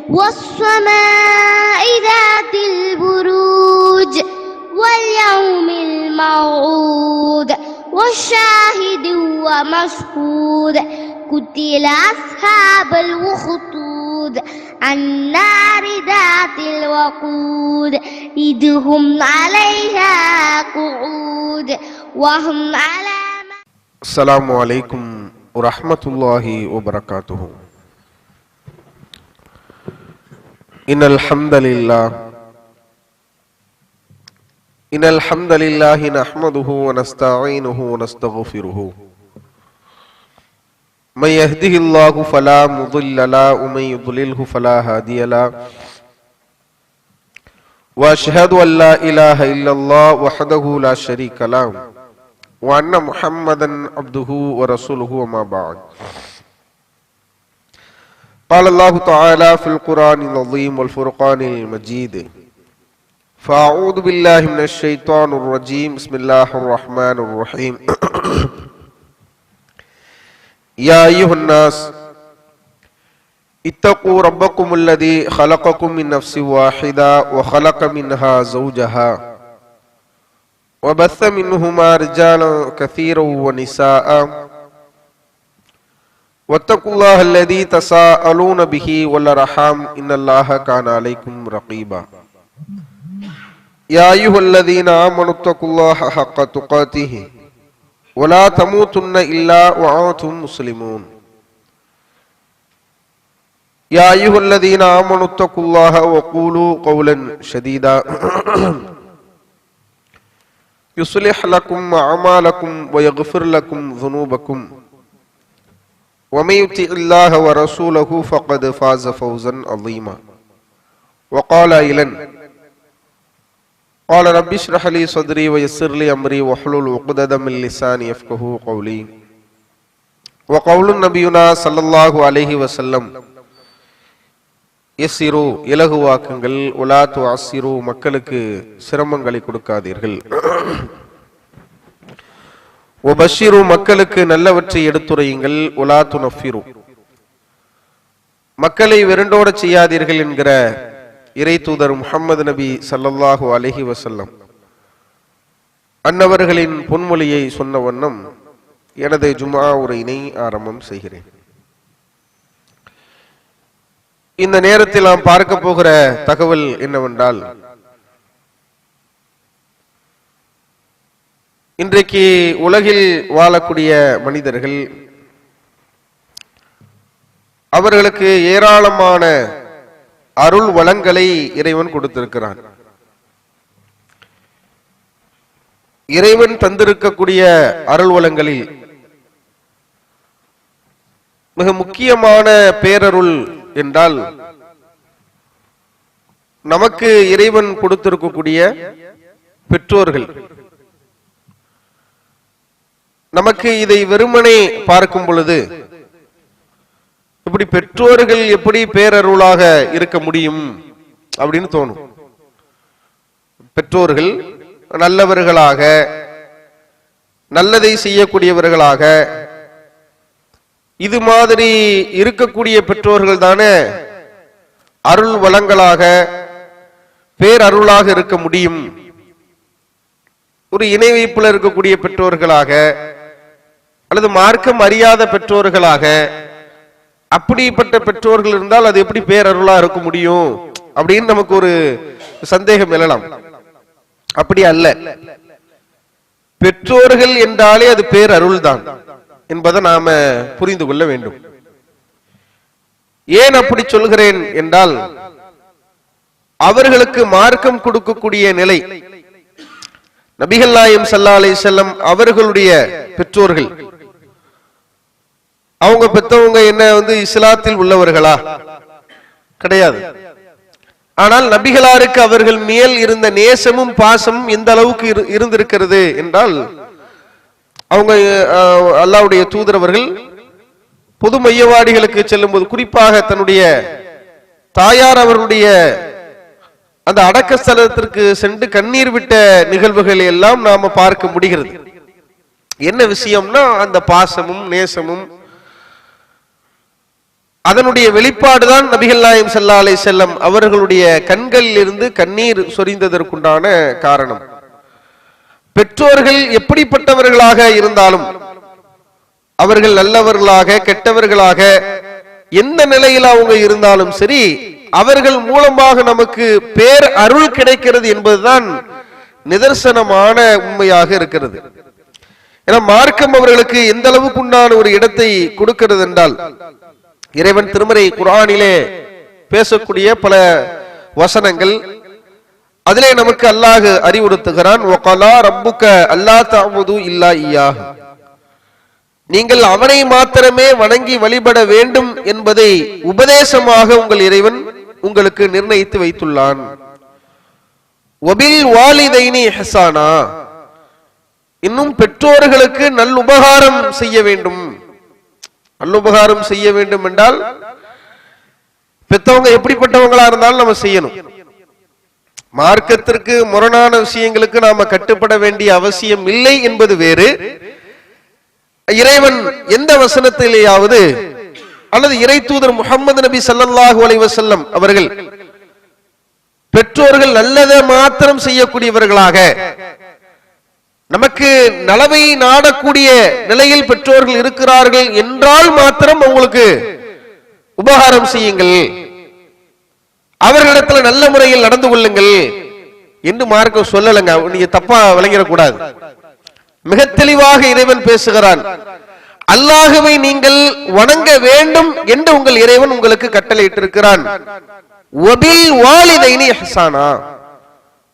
والسماء ذات البروج واليوم الموعود والشاهد ومشهود قتل أصحاب الأخدود النار ذات الوقود إذ هم عليها قعود وهم على السلام عليكم ورحمة الله وبركاته. إن الحمد لله نحمده ونستعينه ونستغفره من يهده الله فلا مضل له ومن يضلله فلا هادي له وأشهد أن لا إله إلا الله وحده لا شريك له وأن محمدا عبده ورسوله وما بعد. قال الله تعالى في القرآن العظيم والفرقان المجيد فأعوذ بالله من الشيطان الرجيم بسم الله الرحمن الرحيم يا أيها الناس اتقوا ربكم الذي خلقكم من نفس واحدة وخلق منها زوجها وبث منهما رجالا كثيرا ونساء واتقوا الله الذي تساءلون به والأرحام إن الله كان عليكم رقيبا. يا أيها الذين آمنوا اتقوا الله حق تقاته ولا تموتن إلا وأنتم مسلمون. يا أيها الذين آمنوا اتقوا الله وقولوا قولا سديدا يصلح لكم أعمالكم ويغفر لكم ذنوبكم ومن يطع الله ورسوله فقد فاز فوزا عظيما. وقال أيضا قال رب اشرح لي صدري ويسر لي أمري واحلل عقدة من لساني يفقهوا قولي. وقول نبينا صلى الله عليه وسلم யஸ்ஸிரு இலகுவாக்குங்கள் வலா துஅஸ்ஸிரு மக்களுக்கு சிரமங்களை கொடுக்காதீர்கள். வபஷ்ஷிரு மக்களுக்கு நல்லவற்றை எடுத்துரையுங்கள் வலா துனஃபிரு மக்களை வெறுண்டோட செய்யாதீர்கள் என்கிற இறை தூதர் முஹம்மது நபி ஸல்லல்லாஹு அலைஹி வஸல்லம் அன்னவர்களின் பொன்மொழியை சொன்ன வண்ணம் எனது ஜும்ஆ உரையினை ஆரம்பம் செய்கிறேன். இந்த நேரத்தில் நாம் பார்க்க போகிற தகவல் என்னவென்றால், இன்றைக்கு உலகில் வாழக்கூடிய மனிதர்கள் அவர்களுக்கு ஏராளமான அருள் வளங்களை இறைவன் கொடுத்திருக்கிறான். இறைவன் தந்திருக்கக்கூடிய அருள் வளங்களில் மிக முக்கியமான பேரருள் என்றால் நமக்கு இறைவன் கொடுத்திருக்கக்கூடிய பெற்றோர்கள். நமக்கு இதை வெறுமனே பார்க்கும் பொழுது இப்படி பெற்றோர்கள் எப்படி பேரருளாக இருக்க முடியும் அப்படின்னு தோணும். பெற்றோர்கள் நல்லவர்களாக நல்லதை செய்யக்கூடியவர்களாக இது மாதிரி இருக்கக்கூடிய பெற்றோர்கள் தானே அருள் வளங்களாக பேரருளாக இருக்க முடியும். ஒரு இணை வைப்புல இருக்கக்கூடிய பெற்றோர்களாக அல்லது மார்க்கம் அறியாத பெற்றோர்களாக அப்படிப்பட்ட பெற்றோர்கள் இருந்தால் அது எப்படி பேரருளா இருக்க முடியும் அப்படின்னு நமக்கு ஒரு சந்தேகம் எழலாம். அப்படி அல்ல. பெற்றோர்கள் என்றாலே அது பேரருள் தான் என்பதை நாம புரிந்து கொள்ள வேண்டும். ஏன் அப்படி சொல்கிறேன் என்றால், அவர்களுக்கு மார்க்கம் கொடுக்கக்கூடிய நிலை, நபிகள் நாயகம் ஸல்லல்லாஹு அலைஹி வஸல்லம் அவர்களுடைய பெற்றோர்கள், அவங்க பெற்றவங்க என்ன இஸ்லாத்தில் உள்ளவர்களா? கிடையாது. ஆனால் நபிகளாருக்கு அவர்கள் மேல் இருந்த நேசமும் பாசமும் எந்த அளவுக்கு இருந்திருக்கிறது என்றால், அவங்க அல்லாஹ்வுடைய தூதரவர்கள் பொது மையவாடிகளுக்கு செல்லும் போது, குறிப்பாக தன்னுடைய தாயார் அவர்களுடைய அந்த அடக்க ஸ்தலத்திற்கு சென்று கண்ணீர் விட்ட நிகழ்வுகளை எல்லாம் நாம பார்க்க முடிகிறது. என்ன விஷயம்னா, அந்த பாசமும் நேசமும் அதனுடைய வெளிப்பாடுதான் நபிகள் நாயகம் ஸல்லல்லாஹு அலைஹி வஸல்லம் அவர்களுடைய கண்களில் இருந்து கண்ணீர் சொரிந்ததற்குண்டான காரணம். பெற்றோர்கள் எப்படிப்பட்டவர்களாக இருந்தாலும், அவர்கள் நல்லவர்களாக கெட்டவர்களாக எந்த நிலையில் அவங்க இருந்தாலும் சரி, அவர்கள் மூலமாக நமக்கு பேர் அருள் கிடைக்கிறது என்பதுதான் நிதர்சனமான உண்மையாக இருக்கிறது. ஏன்னா மார்க்கம் அவர்களுக்கு எந்த அளவுக்கு உண்டான ஒரு இடத்தை கொடுக்கிறது என்றால், இறைவன் திருமறை குர்ஆனிலே பேசக்கூடிய பல வசனங்கள், அதிலே நமக்கு அல்லாஹ் அறிவுறுத்துகிறான், வகலா ரப்புக அல்லா தஅபுது இல்லா இய்யாஹு, நீங்கள் அவனை மாத்திரமே வணங்கி வழிபட வேண்டும் என்பதை உபதேசமாக உங்கள் இறைவன் உங்களுக்கு நிர்ணயித்து வைத்துள்ளான். வபில் வாலிதைனி இஹ்சானா, இன்னும் பெற்றோர்களுக்கு நல்லுபகாரம் செய்ய வேண்டும். நல்லுபகாரம் செய்ய வேண்டும் என்றால், பெற்றவங்க எப்படிப்பட்டவங்களா இருந்தாலும் நம்ம செய்யணும். மார்க்கத்திற்கு முரணான விஷயங்களுக்கு நாம கட்டுப்பட வேண்டிய அவசியம் இல்லை என்பது வேறு. இறைவன் எந்த வசனத்திலேயாவது அல்லது இறை தூதர் முஹம்மது நபி ஸல்லல்லாஹு அலைஹி வஸல்லம் அவர்கள் பெற்றோர்கள் நல்லதை மாத்திரம் செய்யக்கூடியவர்களாக, நமக்கு நலவை நாடக்கூடிய நிலையில் பெற்றோர்கள் இருக்கிறார்கள் என்றால் மாத்திரம் உங்களுக்கு உபகாரம் செய்யுங்கள், அவர்களிடத்துல நல்ல முறையில் நடந்து கொள்ளுங்கள் என்று மார்க்கம் சொல்லலங்க. நீங்க தப்பா விளங்கிடக்கூடாது. மிக தெளிவாக இறைவன் பேசுகிறான், அல்லாஹ்வை நீங்கள் வணங்க வேண்டும் என்று உங்கள் இறைவன் உங்களுக்கு கட்டளையிட்டிருக்கிறான். வபில் வாலிதைனி இஹ்சானா,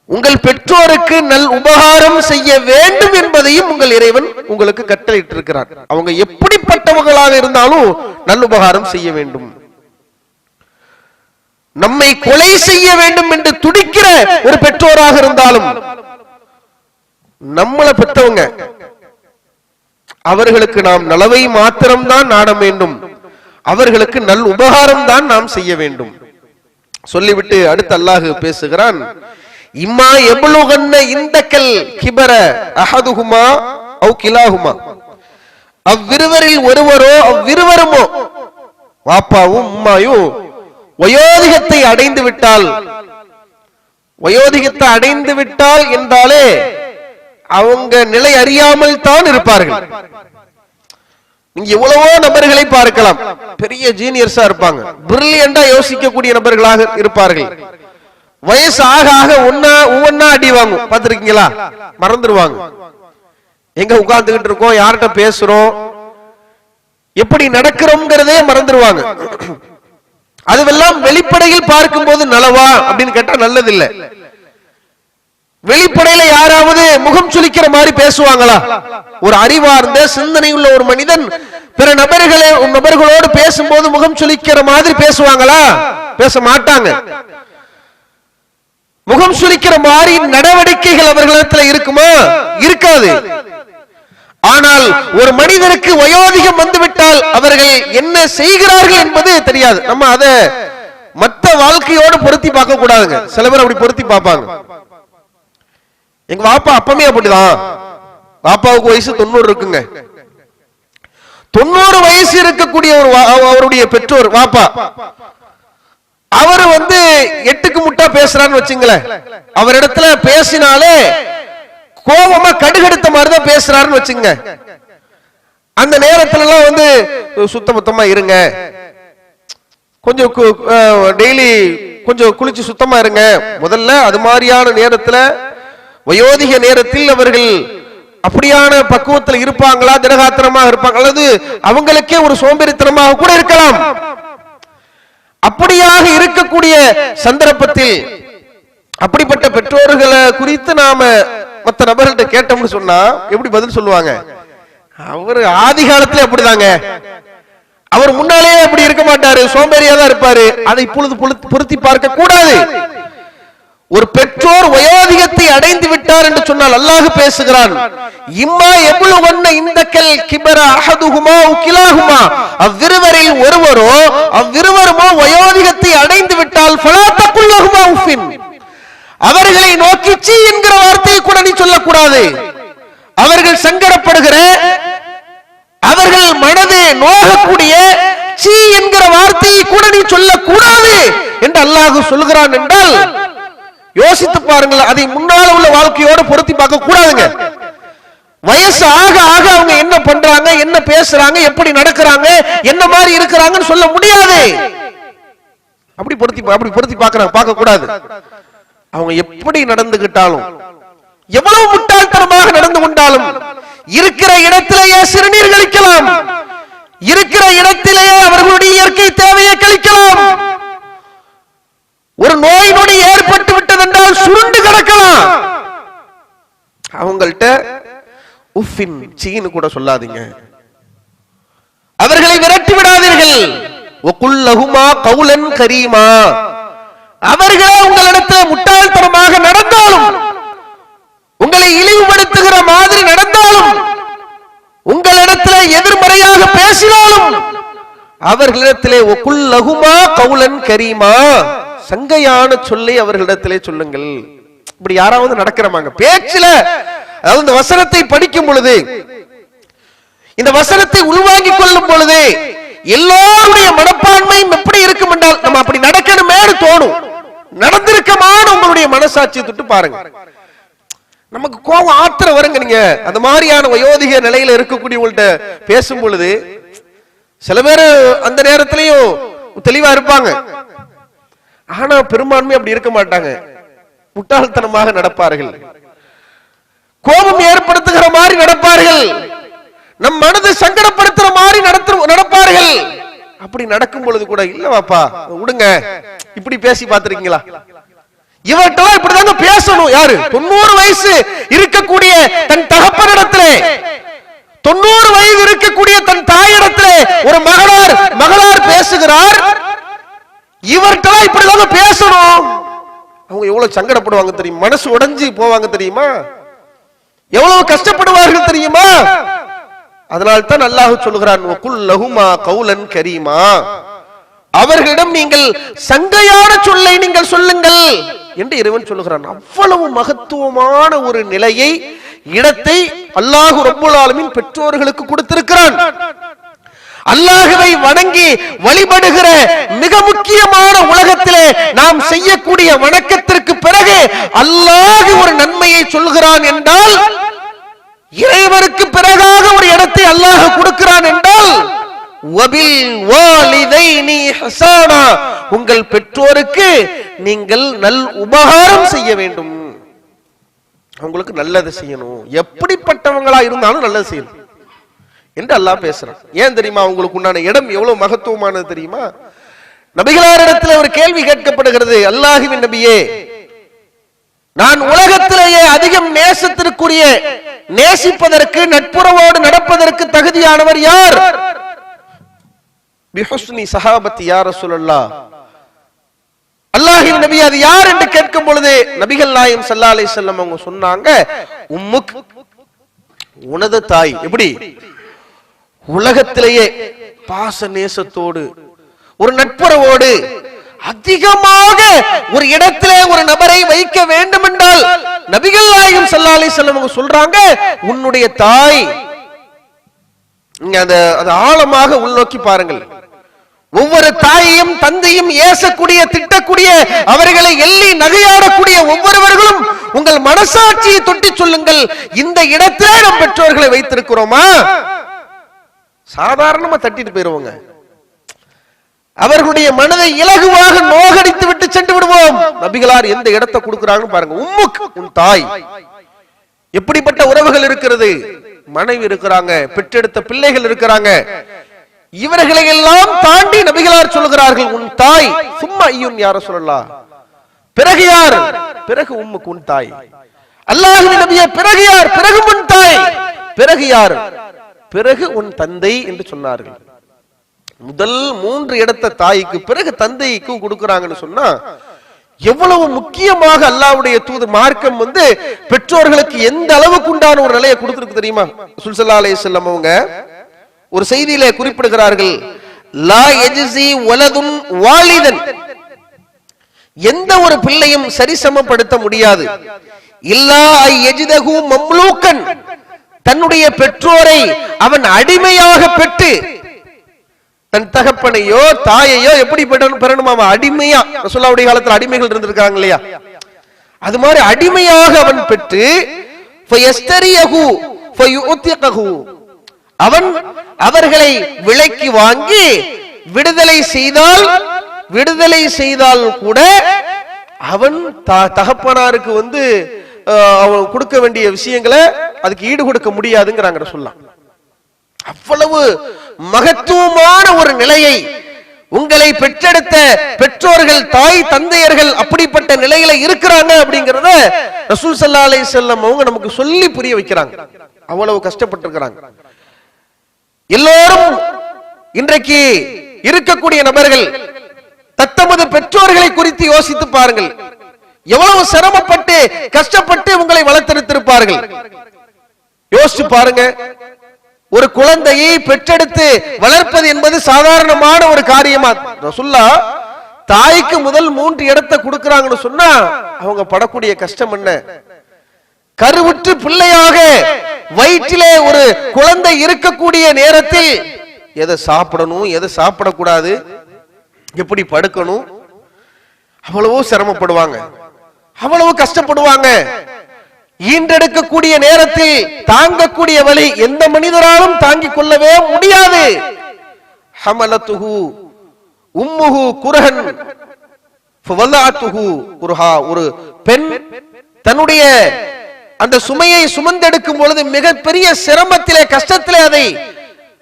உங்கள் பெற்றோருக்கு நல் உபகாரம் செய்ய வேண்டும் என்பதையும் உங்கள் இறைவன் உங்களுக்கு கட்டளையிட்டிருக்கிறார். அவங்க எப்படிப்பட்டவர்களாக இருந்தாலும் நல் உபகாரம் செய்ய வேண்டும். நம்மை கொலை செய்ய வேண்டும் என்று துடிக்கிற ஒரு பெற்றோராக இருந்தாலும், நம்மளை பெற்றவங்க, அவர்களுக்கு நாம் நலவை மாத்திரம்தான் நாட வேண்டும், அவர்களுக்கு நல் உபகாரம் தான் நாம் செய்ய வேண்டும். சொல்லிவிட்டு அடுத்து அல்லாஹ் பேசுகிறான், இம்மா எப்லுகன்ன இந்தக்கல் கிபர அஹதுஹுமா அவ் கிலாஹுமா, அவ்விருவரில் ஒருவரோ அவ்விருவருமோ, வாப்பாவும் உம்மாயும் வயோதிகத்தை அடைந்து விட்டால், வயோதிகத்தை அடைந்து விட்டால் என்றாலே அவங்க நிலை அறியாமல் தான் இருப்பார்கள். நீங்க எவ்வளவோ நபர்களை பார்க்கலாம், பெரிய ஜீனியர்ஸா இருப்பாங்க, பிரில்லியண்டா யோசிக்கக்கூடிய நபர்களாக இருப்பார்கள். வயசு ஆக ஆக ஒவ்வொன்னா அடி வாங்கும், பார்த்திருக்கீங்களா? மறந்துடுவாங்க. எங்க உட்கார்ந்துகிட்டு இருக்கோம், யார்கிட்ட பேசுறோம், எப்படி நடக்கிறோம்ங்கிறதே மறந்துடுவாங்க. அதுவெல்லாம் வெளிப்படையில் பார்க்கும் போது நலவா அப்படின்னு கேட்டா நல்லது இல்ல. வெளிப்படையில யாராவது முகம் சுளிக்கிற மாதிரி பேசுவாங்களா? ஒரு அறிவார்ந்த சிந்தனை உள்ள ஒரு மனிதன் பிற நபர்களோடு பேசும்போது முகம் சுளிக்கிற மாதிரி பேசுவாங்களா? பேச மாட்டாங்க. முகம் சுளிக்கிற மாதிரி நடவடிக்கைகள் அவர்களிடத்தில் இருக்குமா? இருக்காது. ஆனால் ஒரு மனிதருக்கு வயோதிகம் வந்துவிட்டால் அவர்கள் என்ன செய்கிறார்கள் என்பது தெரியாது. நம்ம அதை மற்ற வாழ்க்கையோடு பொருத்தி பார்க்க கூடாதுங்க. சில பேர் அப்படி பொருத்தி பார்ப்பாங்க. எங்க வாப்பா அப்பமே அப்படிதான், வாப்பாவுக்கு வயசு 90 இருக்குங்க. 90 வயசு இருக்கக்கூடிய ஒரு அவருடைய பெற்றோர் வாப்பா, அவரு 8க்கு முட்டா பேசுறான்னு வச்சுங்களேன். அவரிடத்துல பேசினாலே கோபமா கடுகெடுத்த மாதிரிதான் பேசுறாருன்னு வச்சுங்க. அந்த நேரத்துல எல்லாம் சுத்தமா இருங்க, கொஞ்சம் டெய்லி கொஞ்சம் குளிச்சு சுத்தமா இருங்க. முதல்ல அது மாதிரியான நேரத்துல, வயோதிக நேரத்தில் அவர்கள் அப்படியான பக்குவத்தில் இருப்பாங்களா, திடகாத்திரமாக இருப்பாங்க, அல்லது அவங்களுக்கே ஒரு சோம்பேறித்தனமாக கூட இருக்கலாம். அப்படியாக இருக்கக்கூடிய சந்தர்ப்பத்தில் அப்படிப்பட்ட பெற்றோர்களை குறித்து நாம மற்ற நபர்கள்ட்ட கேட்டோம்னு சொன்னா எப்படி பதில் சொல்லுவாங்க? அவரு ஆதி காலத்துல அப்படிதாங்க, அவர் முன்னாலேயே அப்படி இருக்க மாட்டாரு, சோம்பேறியா தான் இருப்பாரு. அதை இப்பொழுது பொருத்தி பார்க்க கூடாது. ஒரு பெற்றோர் வயோதிகத்தை அடைந்து விட்டார் என்று சொன்னால் அல்லாஹ் பேசுகிறான், இம்மா எப்லுகன்ன இந்தக்கல் கிபர அஹதுஹுமா அவ் கிலாஹுமா, அவ்விருவரில் ஒருவரோ அவ்விருவருமோ வயோதிகத்தை அடைந்து விட்டால் ஃபலா தகுல் லஹுமா உஃபின், அவர்களை நோக்கி சீ என்கிற வார்த்தையை கூட நீ சொல்லக்கூடாது. அவர்கள் சங்கடப்படுகிற, அவர்கள் மனதை நோகக்கூடிய சீ என்கிற வார்த்தையை அல்லாஹ் சொல்கிறான் என்றால் யோசித்து பாருங்கள். அதை முன்னால உள்ள வாழ்க்கையோட பொருத்தி பார்க்க கூடாதுங்க. வயசு ஆக ஆக அவங்க என்ன பண்றாங்க, என்ன பேசுறாங்க, எப்படி நடக்கிறாங்க, என்ன மாதிரி இருக்கிறாங்கன்னு சொல்ல முடியாது. அப்படி பொருத்தி பார்க்க கூடாது. அவங்க எப்படி நடந்துகிட்டாலும், எவ்வளவு முட்டாள்தனமாக நடந்து கொண்டாலும், இருக்கிற இடத்திலேயே சிறுநீர் கழிக்கலாம், இருக்கிற இடத்திலேயே அவர்களுடைய இயற்கை தேவையை கழிக்கலாம். ஒரு நோய் நொடி ஏற்பட்டு விட்டது என்றால் சுருண்டு கிடக்கலாம். அவங்கள்ட்ட உஃபின் சீனு கூட சொல்லாதீங்க. அவர்களை விரட்டி விடாதீர்கள். வகுல் லஹுமா கௌலன் கரீமா. அவர்களே உங்களிடத்தில் முட்டாள்தனமாக நடந்தாலும், உங்களை இழிவுபடுத்துகிற மாதிரி நடந்தாலும், உங்களிடத்தில் எதிர்மறையாக பேசினாலும், அவர்களிடத்திலே வகுல் லஹுமா கௌலன் கரீமா, சங்கையான சொல்லை அவர்களிடத்திலே சொல்லுங்கள். இப்படி யாராவது நடக்கிறமாங்க பேச்சில? அதாவது இந்த வசனத்தை படிக்கும் பொழுது, இந்த வசனத்தை உள்வாங்கிக் கொள்ளும் பொழுது எல்லோருடைய மனப்பான்மையும் எப்படி இருக்கும் என்றால், நம்ம அப்படி நடக்கணுமே தோணும். நடந்திருக்கமான உங்களுடைய மனசாட்சியை தொட்டு பாருங்க. நமக்கு கோபம் ஆத்திரம் வருங்க. நீங்க அந்த மாதிரியான வயோதிக நிலையில இருக்கக்கூடியவங்கள்ட்ட பேசும் பொழுது சில பேர் அந்த நேரத்திலையும் தெளிவா இருப்பாங்க. ஆனா பெரும்பான்மை அப்படி இருக்க மாட்டாங்க. முட்டாள்தனமாக நடப்பார்கள், கோபம் ஏற்படுத்துகிற மாதிரி நடப்பார்கள், நம் மனதை சங்கடப்படுத்துற மாதிரி நடப்பார்கள். அப்படி நடக்கும் பொழுது கூட இல்ல வாப்பா விடுங்க, இப்படி பேசி பார்த்திருக்கீங்களா? இவர்கிட்ட இப்படிதாங்க பேசணும். யாரு 90 வயசு இருக்கக்கூடிய தன் தகப்பனிடத்திலே, 90 வயது இருக்கக்கூடிய தன் தாயிடத்திலே ஒரு மகளார் பேசுகிறார். இவர்கிட்ட இப்படிதாங்க பேசணும். அவங்க எவ்வளவு சங்கடப்படுவாங்க தெரியுமா? மனசு உடைஞ்சு போவாங்க தெரியுமா? எவ்வளவு கஷ்டப்படுவார்கள் தெரியுமா? அதனால் தான் அல்லாஹ் சொல்கிறான், வகுல் லஹுமா கௌலன் கரீமா. அவர்களிடம் நீங்கள் சங்கையான சொல்லை நீங்கள் சொல்லுங்கள் என்று இறைவன் சொல்லுகிறான். அவ்வளவு மகத்துவமான ஒரு நிலையை, இடத்தை அல்லாஹ் ரப்பல் ஆலமீன் பெற்றோர்களுக்கு கொடுத்திருக்கிறான். அல்லாஹ்வை வணங்கி வழிபடுகிற மிக முக்கியமான உலகத்திலே நாம் செய்யக்கூடிய வணக்கத்திற்கு பிறகு அல்லாஹ் ஒரு நன்மையை சொல்கிறான் என்றால், இறைவனுக்கு பிறகாக ஒரு இடத்தை அல்லாஹ் கொடுக்கிறான் என்றால், வபில் வாலிதைனி ஹஸனா, உங்கள் பெற்றோருக்கு நீங்கள் நல் உபகாரம் செய்ய வேண்டும். அவங்களுக்கு நல்லது செய்யணும். எப்படிப்பட்டவங்களா இருந்தாலும் நல்லது செய்யணும் என்று அல்லாஹ் பேசுறான். ஏன் தெரியுமா? உங்களுக்கு உண்டான இடம் எவ்வளவு மகத்துவமானது தெரியுமா? நபிகளாரிடத்தில் ஒரு கேள்வி கேட்கப்படுகிறது, அல்லாஹ்வின் நபியே, நான் உலகத்திலேயே அதிகம் நேசத்திற்குரிய, நேசிப்பதற்கு, நட்புறவோடு நடப்பதற்கு தகுதியானவர் யார்? பிஹுஸ்னி சஹாபத்தி யா ரசூலல்லாஹ். அல்லாஹ்வின் நபி அது யார் என்று கேட்கும் பொழுது நபிகள் நாயகம் ஸல்லல்லாஹு அலைஹி வஸல்லம் அவங்க சொன்னாங்க, உம்முக், உனது தாய். எப்படி? உலகத்திலேயே பாச நேசத்தோடு, ஒரு நட்புறவோடு அதிகமாக ஒரு இடத்திலே ஒரு நபரை வைக்க வேண்டும் என்றால் நபிகள் நாயகம் ஸல்லல்லாஹு அலைஹி வஸல்லம் அவங்க சொல்றாங்க, உன்னுடைய தாய். நீங்க அதை ஆழமாக உள்நோக்கி பாருங்கள். ஒவ்வொரு தாயையும் தந்தையும் ஏசக்கூடிய, திட்டக்கூடிய, அவர்களை எள்ளி நகையாடக்கூடிய ஒவ்வொருவர்களும் உங்கள் மனசாட்சியை தொட்டி சொல்லுங்கள், இந்த இடத்திலே நம் பெற்றோர்களை வைத்திருக்கிறோமா? சாதாரணமா தட்டிட்டு போயிருவோங்க. அவர்களுடைய மனதை இலகுவாக நோகடித்து விட்டு சென்று விடுவோம். நபிகளார் எந்த இடத்தை கொடுக்கிறாங்கன்னு பாருங்க. உம்முக், உன் தாய். எப்படிப்பட்ட உறவுகள் இருக்கிறது? மனைவி இருக்கிறாங்க, பெற்றெடுத்த பிள்ளைகள் இருக்கிறாங்க. இவர்களை எல்லாம் தாண்டி நபிகளார் சொல்கிறார்கள், உன் தாய். சும்மா ஐயுன் யா ரசூலல்லாஹ். பிறகு யார்? பிறகு உம்முக், உன் தாய். அல்லாஹ்வின் நபியே, பிறகு யார்? பிறகு உன் தாய். பிறகு யார்? பிறகு உன் தந்தை என்று சொன்னார்கள். முதல் 3 இடத்தை தாய்க்கு, பிறகு தந்தைக்கு கொடுக்கிறாங்கன்னு சொன்னா எவ்வளவு முக்கியமாக அல்லாஹ்வுடைய தூது மார்க்கம் பெற்றோர்களுக்கு எந்த அளவுக்கு உண்டான ஒரு நிலையை கொடுத்திருக்கு தெரியுமா? ரசூல் ஸல்லல்லாஹு அலைஹி வஸல்லம் அவங்க ஒரு செய்தியிலே குறிப்பிடுகிறார்கள், லா யஜ்ஸி வலதுன் வாலிதன், எந்த ஒரு பிள்ளையும் சரிசமப்படுத்த முடியாது. இல்லா யஜ்தஹு மம்லூக்கன், தன்னுடைய பெற்றோரை அவன் அடிமையாக பெற்று, தன் தகப்பனையோ தாயையோ எப்படி பெறணுமாமா? அடிமையா. ரசூலுல்லாஹ்வுடைய காலத்துல அடிமைகள் இருந்திருக்காங்க இல்லையா? அது மாதிரி அடிமையாக அவன் பெற்று அவன் அவர்களை விலைக்கு வாங்கி விடுதலை செய்தால் கூட அவன் தகப்பனாருக்கு அவன் கொடுக்க வேண்டிய விஷயங்களை அதுக்கு ஈடு கொடுக்க முடியாதுங்கிறாங்க சொல்லலாம். அவ்வளவு மகத்துவமான ஒரு நிலையை உங்களை பெற்றெடுத்த பெற்றோர்கள், தாய் தந்தையர்கள் அப்படிப்பட்ட நிலையில இருக்கிறாங்க அப்படிங்கறத ரசூல் ஸல்லல்லாஹு அலைஹி வஸல்லம் அவங்க நமக்கு சொல்லி புரிய வைக்கிறாங்க. அவ்வளவு கஷ்டப்பட்டு இருக்கிறாங்க. எல்லோரும் இன்றைக்கு இருக்கக்கூடிய நபர்கள் தத்தமது பெற்றோர்களை குறித்து யோசித்து பாருங்கள். எவ்வளவு சிரமப்பட்டு கஷ்டப்பட்டு உங்களை வளர்த்தெடுத்திருப்பார்கள். யோசிச்சு பாருங்க. ஒரு குழந்தையை பெற்றெடுத்து வளர்ப்பது என்பது சாதாரணமான ஒரு காரியமா? ரசூலுல்லாஹ் தாய்க்கு முதல் 3 இடத்தை கொடுக்கறாங்கன்னு சொன்னா அவங்க படக்கூடிய கஷ்டம் என்ன? கருவுற்று பிள்ளையாக வயிற்றிலே ஒரு குழந்தை இருக்கக்கூடிய நேரத்தில் எதை சாப்பிடணும், எதை சாப்பிடக்கூடாது, எப்படி படுக்கணும், அவ்வளவோ சிரமப்படுவாங்க, அவ்வளவு கஷ்டப்படுவாங்க. ஈன்றெடுக்கக்கூடிய நேரத்தில் தாங்கக்கூடிய வலி எந்த மனிதராலும் தாங்கிக் கொள்ளவே முடியாது. ஹமலத்துஹு உம்முஹு குர்ஹன் ஃபவலஅத்துஹு குர்ஹா. ஒரு பெண் தன்னுடைய அந்த சுமையை சுமந்தெடுக்கும் பொழுது மிகப்பெரிய சிரமத்திலே, கஷ்டத்திலே அதை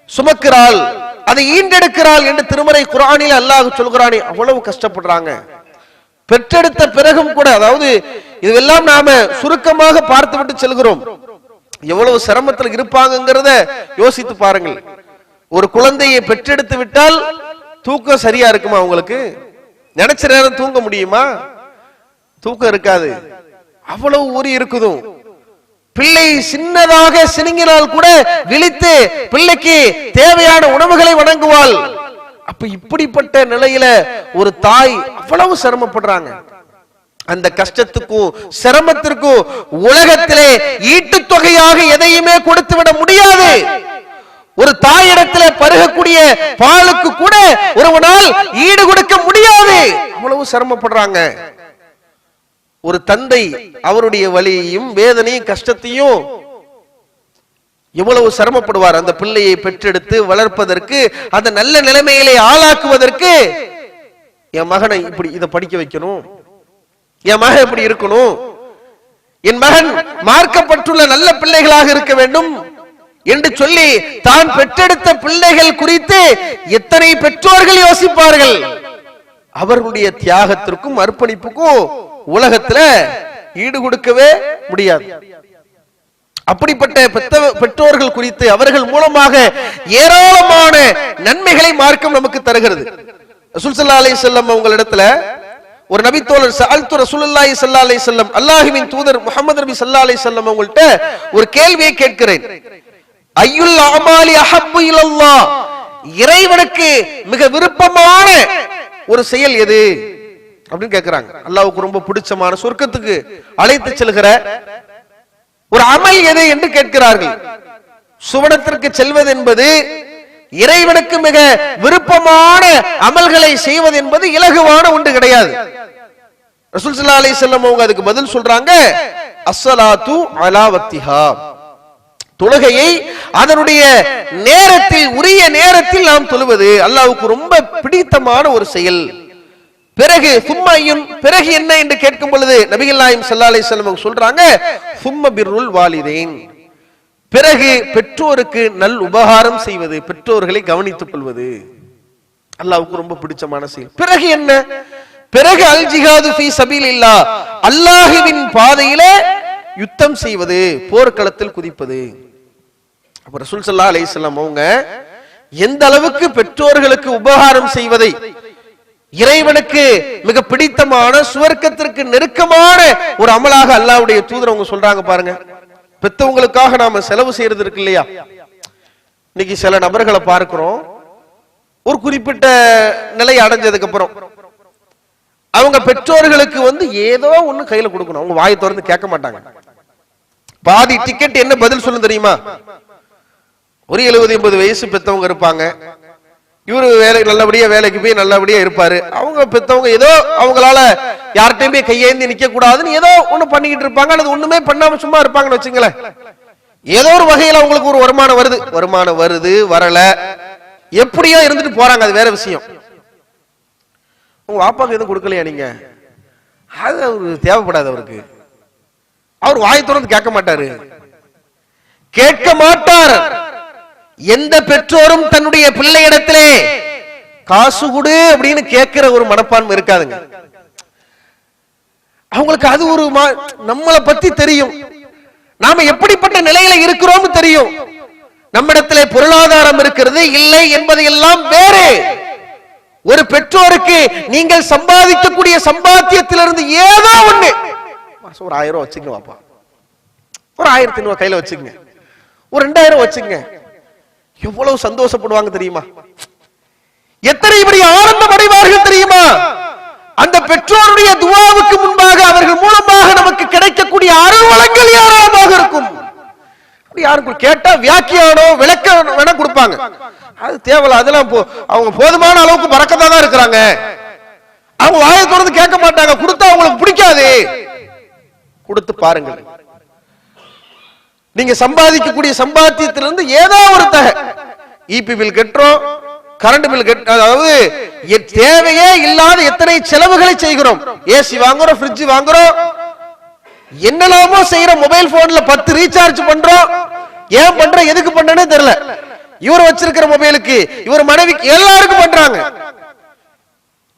சுமக்கிறாள், அதை ஈண்டெடுக்கிறாள் என்று திருமறை குர்ஆனில் அல்லாஹ் சொல்கிறானே, அவ்வளவு கஷ்டப்படுறாங்க. பெற்றெடுத்த பிறகும் கூட, அதாவது இதெல்லாம் நாம சுருக்கமாக பார்த்து விட்டு செல்கிறோம். எவ்வளவு சிரமத்தில் இருப்பாங்கிறத யோசித்து பாருங்கள். ஒரு குழந்தையை பெற்றெடுத்து விட்டால் தூக்கம் சரியா இருக்குமா? உங்களுக்கு நினைச்ச நேரம் தூங்க முடியுமா? தூக்கம் இருக்காது, அவ்வளவு ஊறி இருக்குதும். பிள்ளை சின்னதாக சினுங்கினால் கூட விழித்து பிள்ளைக்கு தேவையான உணவுகளை வழங்குவாள். அப்ப இப்படிப்பட்ட நிலையில ஒரு தாய் அவ்வளவு சிரமப்படுறாங்க. அந்த கஷ்டத்துக்கும் சிரமத்திற்கும் உலகத்திலே ஈட்டு தொகையாக எதையுமே கொடுத்து விட முடியாது. ஒரு தாயிடத்திலே பருகக்கூடிய பாலுக்கு கூட ஒருவனால் ஈடு கொடுக்க முடியாது, அவ்வளவு சிரமப்படுறாங்க. ஒரு தந்தை அவருடைய வலியையும் வேதனையும் கஷ்டத்தையும் எவ்வளவு சிரமப்படுவார் அந்த பிள்ளையை பெற்றெடுத்து வளர்ப்பதற்கு, அந்த நல்ல நிலைமையிலே ஆளாக்குவதற்கு. என் மகனை இப்படி இதை படிக்க வைக்கணும், என் மகன் இப்படி இருக்கணும், என் மகன் மார்க்கப்பட்டுள்ள நல்ல பிள்ளைகளாக இருக்க வேண்டும் என்று சொல்லி தான் பெற்றெடுத்த பிள்ளைகள் குறித்து எத்தனை பெற்றோர்கள் யோசிப்பார்கள். அவர்களுடைய தியாகத்திற்கும் அர்ப்பணிப்புக்கும் உலகத்துல ஈடு கொடுக்கவே முடியாது. அப்படிப்பட்ட பெற்றோர்கள் குறித்து அவர்கள் மூலமாக ஏராளமான நன்மைகளை மார்க்கம் நமக்கு தருகிறது. ரசூல் ஸல்லல்லாஹு அலைஹி வஸல்லம் அவங்களிடத்துல ஒரு நபி தோழர் சஅல்து ரசூலுல்லாஹி ஸல்லல்லாஹு அலைஹி வஸல்லம், அல்லாஹ்வின் தூதர் முஹம்மது நபி ஸல்லல்லாஹு அலைஹி வஸல்லம் அவங்கள்ட்ட ஒரு கேள்வியை கேட்கிறேன். அய்யுல் அமாலி அஹப்பு இலல்லாஹ், இறைவனுக்கு மிக விருப்பமான ஒரு செயல் எது அப்படின்னு கேட்கிறாங்க. அல்லாஹ்வுக்கு ரொம்ப பிடிச்சமான, சொர்க்கத்துக்கு அழைத்து செல்கிற ஒரு அமல் எது என்று கேட்கிறார்கள். சுவனத்திற்கு செல்வது என்பது, இறைவனுக்கு மிக விருப்பமான அமல்களை செய்வது என்பது இலகுவான ஒன்று கிடையாது. ரசூல் ஸல்லல்லாஹு அலைஹி வஸல்லம் அவங்க அதுக்கு பதில் சொல்றாங்க, அஸ்ஸலாத்து அலா வக்திஹா, தொழுகையை அதனுடைய நேரத்தில், உரிய நேரத்தில் நாம் தொழுவது அல்லாஹ்வுக்கு ரொம்ப பிடித்தமான ஒரு செயல். பிறகு சும்மையும், பிறகு என்ன என்று கேட்கும் பொழுது நபிகள் நாயகம் ஸல்லல்லாஹு அலைஹி வஸல்லம் சொல்றாங்க, சும்ம பிர்ருல் வாலிதைன், பிறகு பெற்றோருக்கு நல் உபகாரம் செய்வது, பெற்றோர்களை கவனித்துக் கொள்வது அல்லாஹ்வுக்கு ரொம்ப பிடிச்சமான செயல். பிறகு என்ன? பிறகு அல் ஜிஹாது ஃபீ சபீலில்லாஹ், அல்லாஹ்வின் பாதையிலே யுத்தம் செய்வது, போர்க்களத்தில் குதிப்பது. அப்ப ரசூல் ஸல்லல்லாஹு அலைஹி வஸல்லம் அவங்க எந்த அளவுக்கு பெற்றோர்களுக்கு உபகாரம் செய்வதை, இறைவனுக்கு மிக பிடித்தமான, சுவர்க்கத்திற்கு நெருக்கமான ஒரு அமலாக அல்லாஹ்வுடைய தூதர் அவங்க சொல்றாங்க பாருங்க. பெற்றவங்களுக்காக நாம செலவு செய்யறது இருக்கு இல்லையா? இன்னைக்கு சில நபர்களை பார்க்கிறோம், ஒரு குறிப்பிட்ட நிலை அடைஞ்சதுக்கு அப்புறம் அவங்க பெற்றோர்களுக்கு ஏதோ ஒண்ணு கையில கொடுக்கணும், அவங்க வாயை திறந்து கேட்க மாட்டாங்க. பாதி டிக்கெட் என்ன பதில் சொல்லும் தெரியுமா? ஒரு 70-80 வயசு பெற்றவங்க இருப்பாங்க, இவரு நல்லபடியா வேலைக்கு போய் நல்லபடியா இருப்பாரு. அவங்க பெத்தவங்க ஏதோ அவங்களால யார்கிட்டயுமே கையேந்தி நிக்க கூடாதுன்னு ஏதோ ஒண்ணு பண்ணிக்கிட்டு இருப்பாங்க, அல்லது ஒண்ணுமே பண்ணாம சும்மா இருப்பாங்கன்னு வச்சுங்களேன். ஏதோ ஒரு வகையில அவங்களுக்கு ஒரு வருமானம் வருது வரல, எப்படியோ இருந்துட்டு போறாங்க, அது வேற விஷயம். உங்க வாப்பாக்கு எதுவும் கொடுக்கலையா நீங்க? அது அவருக்கு தேவைப்படாது. அவருக்கு அவர் வாய் திறந்து கேட்க மாட்டார். எந்த பெற்றோரும் தன்னுடைய பிள்ளையிடத்திலே காசு கொடு அப்படின்னு கேட்கிற ஒரு மனப்பான்மை இருக்காதுங்க. அவங்களுக்கு அது ஒரு நம்மளை பத்தி தெரியும், நாம எப்படிப்பட்ட நிலையில இருக்கிறோம் தெரியும். நம்மிடத்திலே பொருளாதாரம் இருக்கிறது இல்லை என்பதையெல்லாம் வேறு. ஒரு பெற்றோருக்கு நீங்கள் சம்பாதிக்கக்கூடிய சம்பாத்தியத்திலிருந்து ஏதோ ஒண்ணு, ஒரு 1000 ரூபாய் வச்சுக்கங்க வாப்பா, ஒரு 1500 ரூபாய் கையில வச்சுக்கங்க, ஒரு 2000 வச்சுக்கங்க, எவ்வளவு சந்தோஷப்படுவாங்க தெரியுமா? எத்தனை பெரிய ஆனந்தம் அடைவார்கள் தெரியுமா? அந்த பெற்றோருடைய துஆவுக்கு முன்பாக அவர்கள் மூலமாக நமக்கு கிடைக்கக்கூடிய அருள் வளங்கள் ஏராளமாக இருக்கும். யாருக்கும் கேட்டா வியாக்கியானம் விளக்க வேணா கொடுப்பாங்க, அது தேவையில்ல. அதெல்லாம் அவங்க போதுமான அளவுக்கு பறக்கத்தா தான் இருக்கிறாங்க. அவங்க வாயை திறந்து கேட்க மாட்டாங்க, கொடுத்தா அவங்களுக்கு பிடிக்காது. கொடுத்து பாருங்க, நீங்க சம்பாதிக்கக்கூடிய சம்பாத்தியத்திலிருந்து ஏதோ ஒரு இபி பில் கட்டுறோம், கரண்ட் பில் அதாவது தேவையே இல்லாத எத்தனை செலவுகளை செய்கிறோம். ஏசி வாங்குறோம், ஃப்ரிட்ஜ் வாங்குறோம், என்னெல்லாமோ செய்யற. மொபைல் போன்ல 10 ரீசார்ஜ் பண்றோம். ஏன் பண்ற எதுக்கு பண்றேன்னு தெரியல. இவர் வச்சிருக்கிற மொபைலுக்கு, இவர் மனைவிக்கு, எல்லாருக்கும் பண்றாங்க.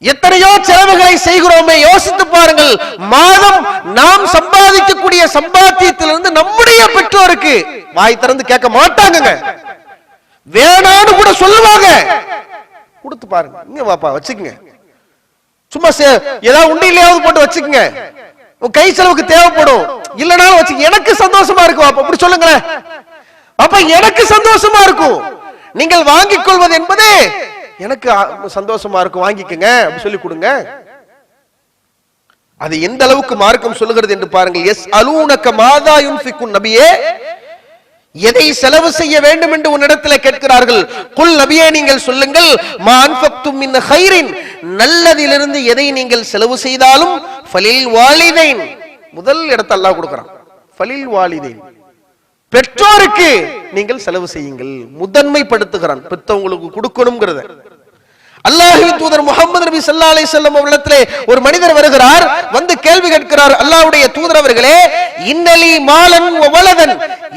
எத்தனையோ செலவுகளை செய்கிறோமே, யோசித்து பாருங்கள். மாதம் நாம் சம்பாதிக்கக்கூடிய சம்பாத்தியத்திலிருந்து நம்முடைய பெற்றோருக்கு வாய் திறந்து கேட்க மாட்டாங்க, வேணான்னு கூட சொல்லுவாங்க. கொடுத்து பாருங்க, இங்க வாப்பா வச்சுக்கங்க, சும்மா ஏதாவது உண்டி இல்லையாவது போட்டு வச்சுக்கங்க, கை செலவுக்கு தேவைப்படும், இல்லனாலும் வச்சுக்க, எனக்கு சந்தோஷமா இருக்கும் அப்படி சொல்லுங்களேன். அப்ப எனக்கு சந்தோஷமா இருக்கும், நீங்கள் வாங்கிக் கொள்வது என்பது எனக்கு சந்தோஷமா இருக்கும், வாங்கிக்கங்க அப்படி சொல்லி கொடுங்க. அது எந்த அளவுக்கு மார்க்கம் சொல்லுகிறது என்று பாருங்கள். எஸ் அலூனக மாதா யுன்ஃபிகுன், நபியே எதை செலவு செய்ய வேண்டும் என்று உன்னிடத்தில் கேட்கிறார்கள். குல், நபியே நீங்கள் சொல்லுங்கள், மா அன்ஃபக்தும் மின் கைரின், நல்லதிலிருந்து எதை நீங்கள் செலவு செய்தாலும் ஃபலில் வாலிதைன், முதல் இடத்தை அல்லாஹ் கொடுக்கிறான். ஃபலில் வாலிதைன், பெற்றோருக்கு நீங்கள் செலவு செய்யுங்கள், முதன்மைப்படுத்துகிறான். பெற்றவங்களுக்கு கொடுக்கணும்ங்கிறத. அல்லாஹ்வின் தூதர் முஹம்மது நபி ஸல்லல்லாஹு அலைஹி வஸல்லம் அவர்களிடத்திலே ஒரு மனிதர் வருகிறார், வந்து கேள்வி கேட்கிறார். அல்லாஹ்வுடைய தூதர் அவர்களே, இன்னலி மாலன் வ வலதன்,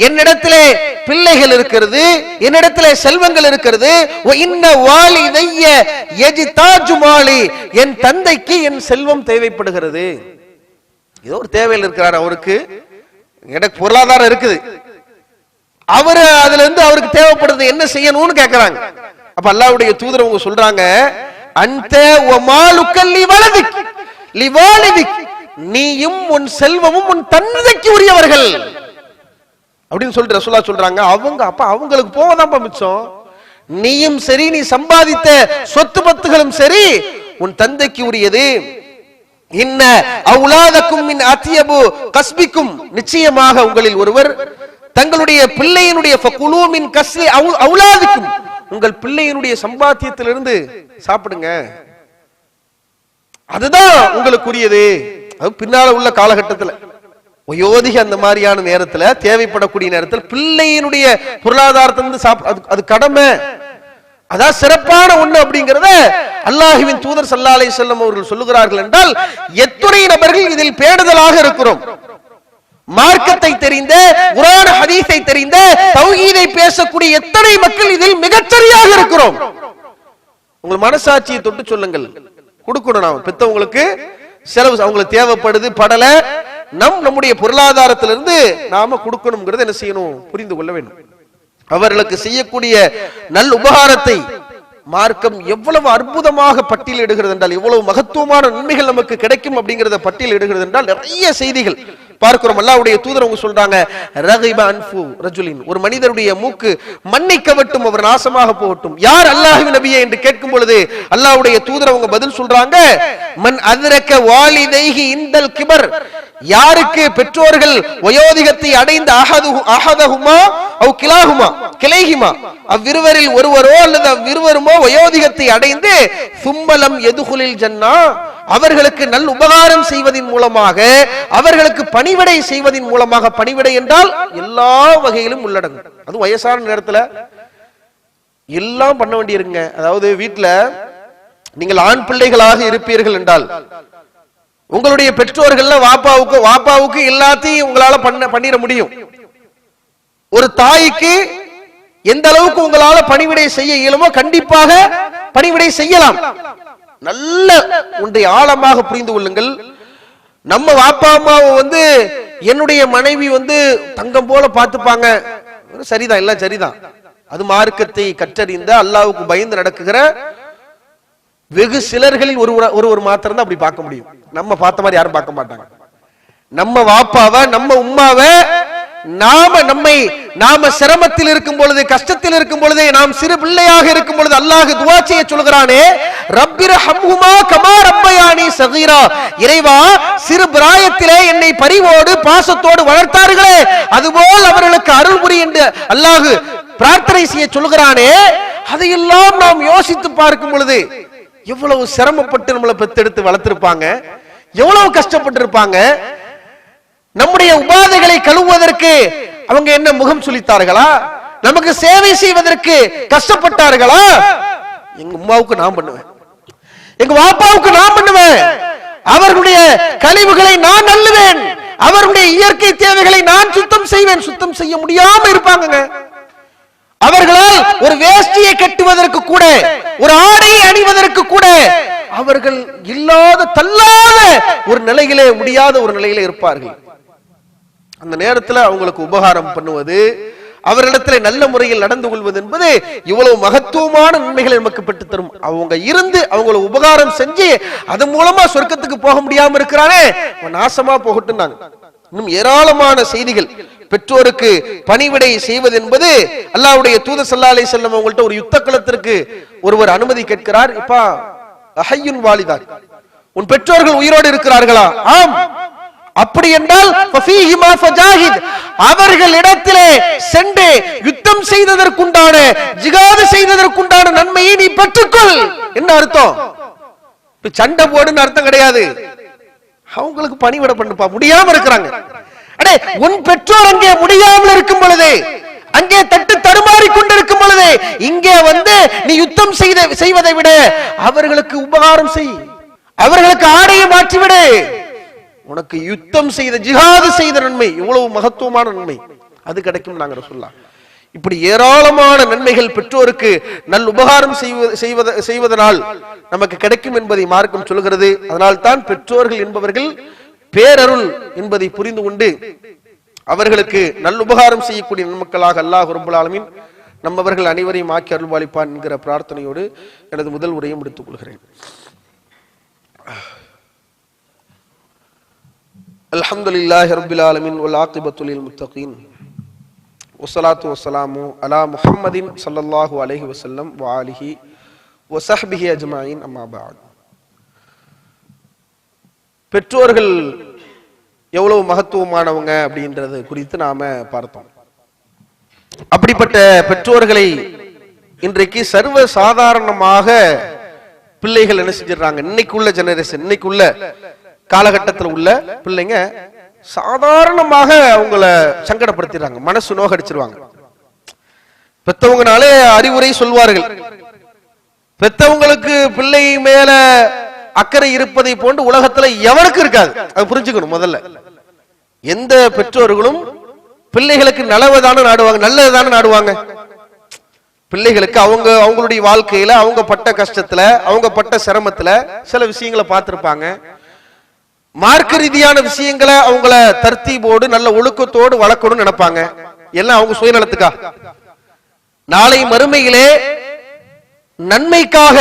என்னிடத்திலே பிள்ளைகள் இருக்கிறது, என்னிடத்திலே செல்வங்கள் இருக்கிறது. வ இன்ன வாலிதைய யஜ்தாஜு மாலி, என் தந்தைக்கு என் செல்வம் தேவைப்படுகிறது. ஏதோ ஒரு தேவையில் இருக்கிறார், அவருக்கு எனக்கு பொருளாதாரம் இருக்குது, அவரு அதுல இருந்து அவருக்கு தேவைப்படுறது, என்ன செய்யணும்னு கேட்கிறாங்க. அப்ப அல்லாஹ்வுடைய தூதர் அவங்க சொல்றாங்க, அன்த வ மாலுக லிவலதிக் லிவாலிதிக், நீயும் உன் செல்வமும் உன் தந்தைக்கு உரியவர்கள் அப்படின்னு சொல்லிட்டு ரசூலுல்லாஹ் சொல்றாங்க. அவங்க அப்ப அவங்களுக்கு போவதான் மிச்சம். நீயும் சரி, நீ சம்பாதித்த சொத்து பத்துகளும் சரி உன் தந்தைக்கு உரியது. இன்ன அவுலாதக்கும் மின் அத்யபு கஸ்பிக்கும், நிச்சயமாக உங்களில் ஒருவர் தங்களுடைய பிள்ளையினுடைய ஃபகுலூ மின் கஸ்பி அவுலாதிக்கும், உங்கள் பிள்ளையினுடைய சம்பாத்தியத்திலிருந்து சாப்பிடுங்க, அதுதான் உங்களுக்குரியது. அது பின்னால உள்ள காலகட்டத்தில் வயோதிக அந்த மாதிரியான நேரத்துல, தேவைப்படக்கூடிய நேரத்தில் பிள்ளையினுடைய பொருளாதாரத்திலிருந்து அது கடமை, அதான் சிறப்பான ஒண்ணு அப்படிங்கறத அல்லாஹ்வின் தூதர் ஸல்லல்லாஹு அலைஹி வஸல்லம் அவர்கள் சொல்லுகிறார்கள். என்றால் எத்துணை நபர்கள் இதில் பேணுதலாக இருக்கிறோம். மார்க்கத்தை தெரிந்த, குர்ஆன் ஹதீஸை தெரிந்த, தௌஹீதை பேசக்கூடிய எத்தனை மக்கள் இதில் மிகச்சரியாக இருக்கிறோம். உங்கள் மனசாட்சியை தொட்டு சொல்லுங்கள், கொடுக்கணும். நாம் பெத்தவங்களுக்கு செலவு அவங்களுக்கு தேவைப்படுது, படல, நம்முடைய பொருளாதாரத்திலிருந்து நாம கொடுக்கணும்ங்கிறது என்ன செய்யணும், புரிந்து கொள்ள வேண்டும். அவர்களுக்கு செய்யக்கூடிய நல் உபகாரத்தை மார்க்கம் எவ்வளவு அற்புதமாக பட்டியலிடுகிறது என்றால், எவ்வளவு மகத்துவமான நன்மைகள் நமக்கு கிடைக்கும் அப்படிங்கறத பட்டியலிடுகிறது என்றால், நிறைய செய்திகள் பார்க்கிறோம். அல்லாஹ்வுடைய தூதர் அவங்க சொல்றாங்க, ரகிப அன்ஃபு ரஜுலின், ஒரு மனிதருடைய மூக்கு மன்னிக்கவட்டும், அவர் நாசமாக போகட்டும். யார் அல்லாஹ்வின் நபியே என்று கேட்கும் பொழுது அல்லாஹ்வுடைய தூதர் அவங்க பதில் சொல்றாங்க, மன் அத்ரக வாலிதைஹி இந்தல் கிபர், யாருக்கு பெற்றோர்கள் வயோதிகத்தை அடைந்த அஹதஹுமா அவ் கிலாஹுமா கிளைஹிமா, அவ்விருவரில் ஒருவரோ அல்லது அவ்விருவருமோ வயோதிகத்தை அடைந்து சும்மலம் யதுகுலில் ஜன்னா, அவர்களுக்கு நல் உபகாரம் செய்வதின் மூலமாக, அவர்களுக்கு பணிவிடை செய்வதின் மூலமாக, பணிவிடை என்றால் எல்லா வகையிலும் உள்ளடங்கும். அது வயசான நேரத்துல எல்லாம் பண்ண வேண்டியிருங்க. அதாவது வீட்டுல நீங்கள் ஆண் பிள்ளைகளாக இருப்பீர்கள் என்றால் உங்களுடைய பெற்றோர்கள் வாப்பாவுக்கு எல்லாத்தையும் உங்களால பண்ணிட முடியும். ஒரு தாய்க்கு எந்த அளவுக்கு உங்களால பணிவிடை செய்ய இயலுமோ கண்டிப்பாக பணிவிடை செய்யலாம். நல்ல ஒன்றை ஆழமாக புரிந்து கொள்ளுங்கள். நம்ம வாப்பா அம்மாவை என்னுடைய மனைவி தங்கம் போல பார்த்துப்பாங்க, சரிதான், எல்லாம் சரிதான். அது மார்க்கத்தை கற்றறிந்த அல்லாஹ்வுக்கு பயந்து நடக்குகிற வெகு சிலர்களில் ஒருவர் மாத்திரம் தான் அப்படி பார்க்க முடியும். நம்ம பார்த்த மாதிரி யாரும் பார்க்க மாட்டாங்க. நம்ம வாப்பாவை, நம்ம உம்மாவை நாம சிரமத்தில் இருக்கும் பொழுது, கஷ்டத்தில் இருக்கும் பொழுது, நாம் சிறு பிள்ளையாக இருக்கும் பொழுது அல்லாஹ் துஆ செய்ய சொல்கிறானே, ரப்பிர்ஹம்ஹுமா கமா ரப்பயானி ஸகீரா, இறைவா சிறு பிராயத்திலே என்னை பரிவோடு பாசத்தோடு வளர்த்தார்களே அதுபோல் அவர்களுக்கு அருள் புரி என்று அல்லாஹ் பிரார்த்தனை செய்ய சொல்கிறானே, அதையெல்லாம் நாம் யோசித்து பார்க்கும் பொழுது எவ்வளவு சிரமப்பட்டு நம்மளை பெத்தெடுத்து வளர்த்திருப்பாங்க, எவ்வளவு கஷ்டப்பட்டு இருப்பாங்க. நம்முடைய உபாதைகளை கழுவுவதற்கு அவங்க என்ன முகம் சுளித்தார்களா? நமக்கு சேவை செய்வதற்கு கஷ்டப்பட்டார்களா? எங்க அம்மாவுக்கு நான் பண்ணுவேன், எங்க வாப்பாவுக்கு நான் பண்ணுவேன், அவர்களுடைய கழிவுகளை நான் அள்ளுவேன், அவர்களுடைய இயற்கை தேவைகளை நான் சுத்தம் செய்வேன். சுத்தம் செய்ய முடியாம இருப்பாங்க. அவர்களால் ஒரு வேஷ்டியை கட்டுவதற்கு கூட, ஒரு ஆடையை அணிவதற்கு கூட அவர்கள் இல்லாத தள்ளாத ஒரு நிலையிலே, முடியாத ஒரு நிலையிலே இருப்பார்கள். அந்த நேரத்தில் அவங்களுக்கு உபகாரம் பண்ணுவது, அவர்களிடத்தில் நல்ல முறையில் நடந்து கொள்வது என்பது இவ்வளவு மகத்துவமான நன்மைகளை நமக்கு பெற்று தரும். அவங்க இருந்து அவங்களை உபகாரம் செஞ்சு அதன் மூலமா சொர்க்கத்துக்கு போக முடியாம இருக்கிறானே, நாசமா போகட்டும். இன்னும் ஏராளமான செய்திகள். பெற்றோருக்கு பணிவிடை செய்வது என்பது, அல்லாஹ்வுடைய தூதர் ஸல்லல்லாஹு அலைஹி வஸல்லம் அவங்கள்ட்ட ஒரு யுத்த களத்திற்கு ஒருவர் அனுமதி கேட்கிறார். இப்பா அஹய்யுன் வாலிதான், உன் பெற்றோர்கள் உயிரோடு இருக்கிறார்களா? ஆம். அப்படி என்றால் ஃபீஹிமா ஃபஜாஹித், அவர்களிடத்திலே சென்று யுத்தம் செய்ததற்குண்டான, ஜிஹாது செய்ததற்குண்டான நன்மையை நீ பெற்றுக்கொள். என்ன அர்த்தம்? சண்டை போடுன்னு அர்த்தம் கிடையாது. அவங்களுக்கு பணிவிட பண்ணுப்பா, முடியாம இருக்கிறாங்க. அடே, உன் பெற்றோர் அங்கே முடியாமல் இருக்கும் பொழுது, அங்கே தட்டு தடுமாறி கொண்டிருக்கும் பொழுது, இங்கே நீ யுத்தம் செய்வதை விட அவர்களுக்கு உபகாரம் செய், அவர்களுக்கு ஆடையை மாற்றிவிடு. உனக்கு யுத்தம் செய்த, ஜிஹாது செய்த நன்மை, இவ்வளவு மகத்துவமான நன்மை அது கிடைக்கும். நாங்க சொல்லலாம். இப்படி ஏராளமான நன்மைகள் பெற்றோருக்கு நல் உபகாரம் செய்வதனால் நமக்கு கிடைக்கும் என்பதை மார்க்கம் சொல்கிறது. அதனால் தான் பெற்றோர்கள் என்பவர்கள் பேரருள் என்பதை புரிந்து கொண்டு அவர்களுக்கு நல் உபகாரம் செய்யக்கூடிய நன்மக்களாக அல்லாஹ் ரப்பல் ஆலமீன் நம்மவர்கள் அனைவரையும் ஆக்கி அருள்வாளிப்பான் என்கிற பிரார்த்தனையோடு எனது முதல் உரையை முடித்துக் கொள்கிறேன். அல்ஹம்துலில்லாஹி ரப்பில் ஆலமீன் வல் ஆகிபத்து லில் முத்தகீன் வஸ்ஸலாத்து வஸ்ஸலாமு அலா முஹம்மதின் ஸல்லல்லாஹு அலைஹி வஸல்லம் வ ஆலிஹி வ ஸஹ்பிஹி அஜ்மஈன். அம்மா பஅத். பெற்றோர்கள் எவ்வளவு மகத்துவமானவங்க அப்படின்றது குறித்து நாம பார்த்தோம். அப்படிப்பட்ட பெற்றோர்களை இன்றைக்கு சர்வ சாதாரணமாக பிள்ளைகள் என்ன செஞ்சிடறாங்க? இன்னைக்குள்ள ஜெனரேஷன், இன்னைக்குள்ள காலகட்டத்தில் உள்ள பிள்ளைங்க சாதாரணமாக அவங்கள சங்கடப்படுத்திடுறாங்க, மனசு நோகடிச்சிருவாங்க. பெத்தவங்கனாலே அறிவுரை சொல்வார்கள். பெத்தவங்களுக்கு பிள்ளை மேல அக்கறை இருப்பதை போன்று உலகத்துல எவனுக்கு இருக்காது. அது புரிஞ்சுக்கணும். முதல்ல எந்த பெற்றோர்களும் பிள்ளைகளுக்கு நல்லதான நாடுவாங்க, நல்லதான நாடுவாங்க. பிள்ளைகளுக்கு அவங்களுடைய வாழ்க்கையில அவங்க பட்ட கஷ்டத்துல, அவங்க பட்ட சிரமத்துல சில விஷயங்களை பார்த்திருப்பாங்க. மார்க்க ரீதியான விஷயங்களை அவங்கள தர்த்தீபோடு நல்ல ஒழுக்கத்தோடு வளர்க்கணும்னு நினைப்பாங்க. எல்லாம் அவங்க சுயநலத்துக்கா? நாளை மறுமையிலே நன்மைக்காக,